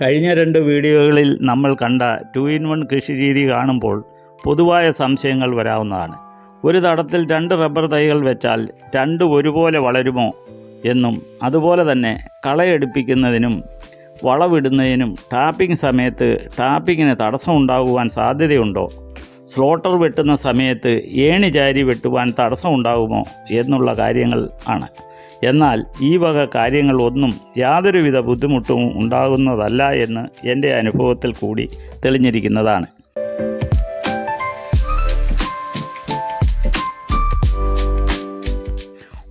കഴിഞ്ഞ 2 വീഡിയോകളിൽ നമ്മൾ കണ്ട 2-in-1 കൃഷിരീതി കാണുമ്പോൾ പൊതുവായ സംശയങ്ങൾ വരാവുന്നതാണ്. ഒരു തടത്തിൽ 2 റബ്ബർ തൈകൾ വെച്ചാൽ 2 ഒരുപോലെ വളരുമോ എന്നും, അതുപോലെ തന്നെ കളയെടുപ്പിക്കുന്നതിനും വളവിടുന്നതിനും ടാപ്പിംഗ് സമയത്ത് ടാപ്പിങ്ങിന് തടസ്സമുണ്ടാകുവാൻ സാധ്യതയുണ്ടോ, സ്ലോട്ടർ വെട്ടുന്ന സമയത്ത് ഏണി ചാരി വെട്ടുവാൻ തടസ്സമുണ്ടാകുമോ എന്നുള്ള കാര്യങ്ങൾ ആണ്. എന്നാൽ ഈ വക കാര്യങ്ങളൊന്നും യാതൊരുവിധ ബുദ്ധിമുട്ടും ഉണ്ടാകുന്നതല്ല എന്ന് എൻ്റെ അനുഭവത്തിൽ കൂടി തെളിഞ്ഞിരിക്കുന്നതാണ്.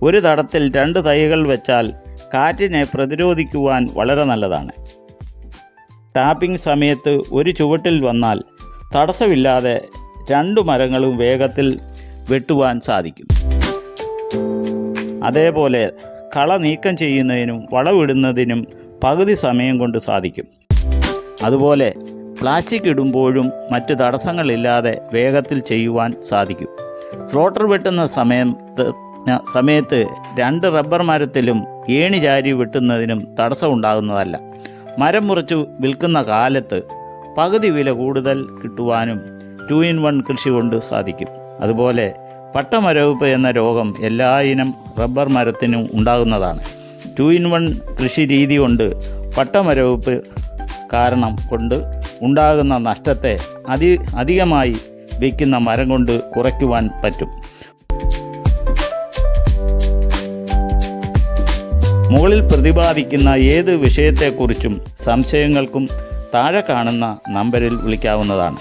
ഒരു തടത്തിൽ 2 തൈകൾ വെച്ചാൽ കാറ്റിനെ പ്രതിരോധിക്കുവാൻ വളരെ നല്ലതാണ്. ടാപ്പിംഗ് സമയത്ത് ഒരു ചുവട്ടിൽ വന്നാൽ തടസ്സമില്ലാതെ 2 മരങ്ങളും വേഗത്തിൽ വെട്ടുവാൻ സാധിക്കും. അതേപോലെ കള നീക്കം ചെയ്യുന്നതിനും വളവിടുന്നതിനും പകുതി സമയം കൊണ്ട് സാധിക്കും. അതുപോലെ പ്ലാസ്റ്റിക് ഇടുമ്പോഴും മറ്റ് തടസ്സങ്ങളില്ലാതെ വേഗത്തിൽ ചെയ്യുവാൻ സാധിക്കും. സ്ലോട്ടർ വെട്ടുന്ന സമയത്ത് 2 റബ്ബർ മരത്തിലും ഏണി ചാരി വെട്ടുന്നതിനും തടസ്സമുണ്ടാകുന്നതല്ല. മരം മുറിച്ച് വിൽക്കുന്ന കാലത്ത് പകുതി വില കൂടുതൽ കിട്ടുവാനും 2-in-1 കൃഷി കൊണ്ട് സാധിക്കും. അതുപോലെ പട്ടമരവിപ്പ് എന്ന രോഗം എല്ലാ ഇനം റബ്ബർ മരത്തിനും ഉണ്ടാകുന്നതാണ്. 2-in-1 കൃഷി രീതി കൊണ്ട് പട്ടമരവിപ്പ് കാരണം കൊണ്ട് ഉണ്ടാകുന്ന നഷ്ടത്തെ അധികമായി വയ്ക്കുന്ന മരം കൊണ്ട് കുറയ്ക്കുവാൻ പറ്റും. മുകളിൽ പ്രതിപാദിക്കുന്ന ഏത് വിഷയത്തെക്കുറിച്ചും സംശയങ്ങൾക്കും താഴെ കാണുന്ന നമ്പറിൽ വിളിക്കാവുന്നതാണ്.